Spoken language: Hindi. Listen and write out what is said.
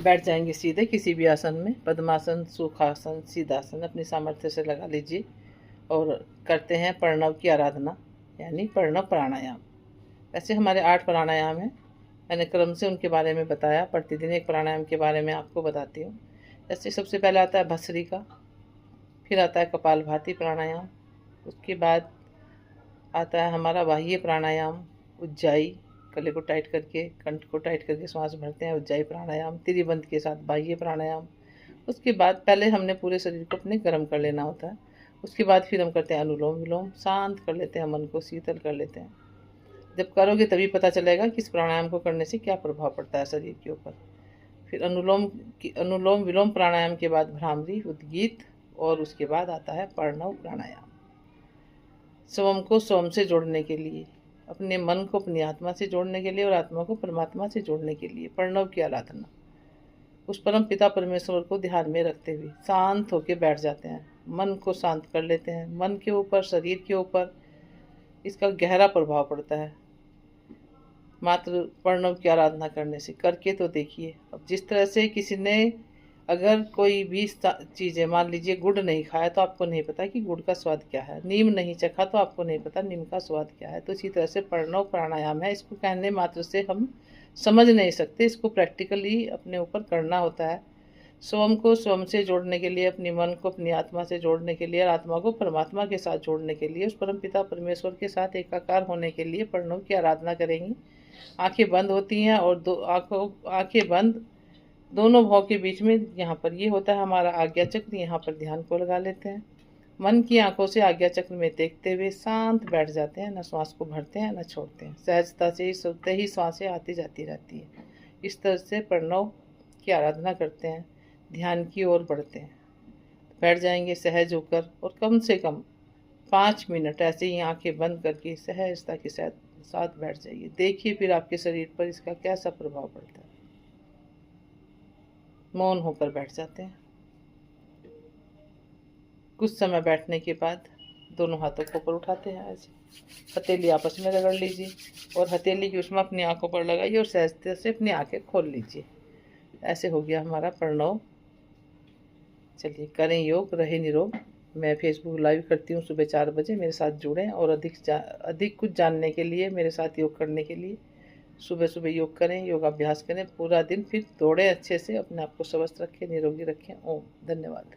बैठ जाएंगे सीधे किसी भी आसन में, पद्मासन, सुखासन, सीधासन अपनी सामर्थ्य से लगा लीजिए और करते हैं प्रणव की आराधना यानी प्रणव प्राणायाम। वैसे हमारे 8 प्राणायाम हैं, मैंने क्रम से उनके बारे में बताया। प्रतिदिन एक प्राणायाम के बारे में आपको बताती हूँ। जैसे सबसे पहले आता है भस्त्रिका, फिर आता है कपालभाति प्राणायाम, उसके बाद आता है हमारा बाह्य प्राणायाम उज्जाई, गले को टाइट करके, कंठ को टाइट करके श्वास भरते हैं, उज्जाई प्राणायाम त्रिबंध के साथ बाह्य प्राणायाम। उसके बाद पहले हमने पूरे शरीर को अपने गर्म कर लेना होता है, उसके बाद फिर हम करते हैं अनुलोम विलोम, शांत कर लेते हैं, मन को शीतल कर लेते हैं। जब करोगे तभी पता चलेगा कि इस प्राणायाम को करने से क्या प्रभाव पड़ता है शरीर के ऊपर। फिर अनुलोम विलोम प्राणायाम के बाद भ्रामरी, उद्गीत और उसके बाद आता है प्रणव प्राणायाम। स्वयं को स्वयं से जोड़ने के लिए, अपने मन को अपनी आत्मा से जोड़ने के लिए और आत्मा को परमात्मा से जोड़ने के लिए प्रणव की आराधना। उस परम पिता परमेश्वर को ध्यान में रखते हुए शांत होकर बैठ जाते हैं, मन को शांत कर लेते हैं। मन के ऊपर, शरीर के ऊपर इसका गहरा प्रभाव पड़ता है मात्र प्रणव की आराधना करने से। करके तो देखिए। अब जिस तरह से किसी ने अगर कोई भी चीज़ें, मान लीजिए गुड़ नहीं खाया तो आपको नहीं पता कि गुड़ का स्वाद क्या है, नीम नहीं चखा तो आपको नहीं पता नीम का स्वाद क्या है। तो इसी तरह से प्रणव प्राणायाम है, इसको कहने मात्र से हम समझ नहीं सकते, इसको प्रैक्टिकली अपने ऊपर करना होता है। स्वयं को स्वयं से जोड़ने के लिए, अपनी मन को अपनी आत्मा से जोड़ने के लिए और आत्मा को परमात्मा के साथ जोड़ने के लिए, उस परम पिता परमेश्वर के साथ एकाकार होने के लिए प्रणव की आराधना करेंगी। आंखें बंद होती हैं और आंखें बंद दोनों भाव के बीच में यहाँ पर ये होता है हमारा आज्ञा चक्र, यहाँ पर ध्यान को लगा लेते हैं। मन की आंखों से आज्ञा चक्र में देखते हुए शांत बैठ जाते हैं, न श्वास को भरते हैं न छोड़ते हैं। सहजता से ही सोते ही श्वासें आती जाती रहती है। इस तरह से प्रणव की आराधना करते हैं, ध्यान की ओर बढ़ते हैं। बैठ जाएंगे सहज होकर और कम से कम 5 मिनट ऐसे ही आंखें बंद करके सहजता के साथ बैठ जाइए। देखिए फिर आपके शरीर पर इसका कैसा प्रभाव पड़ता है। मौन होकर बैठ जाते हैं। कुछ समय बैठने के बाद दोनों हाथों को ऊपर उठाते हैं, ऐसे हथेली आपस में रगड़ लीजिए और हथेली की उष्मा अपनी आंखों पर लगाइए और सहजता से अपनी आंखें खोल लीजिए। ऐसे हो गया हमारा प्रणव। चलिए करें योग, रहे निरोग। मैं फेसबुक लाइव करती हूँ सुबह 4 बजे, मेरे साथ जुड़ें और अधिक कुछ जानने के लिए, मेरे साथ योग करने के लिए सुबह सुबह योग करें, योगाभ्यास करें। पूरा दिन फिर दौड़ें अच्छे से, अपने आप को स्वस्थ रखें, निरोगी रखें। ओम धन्यवाद।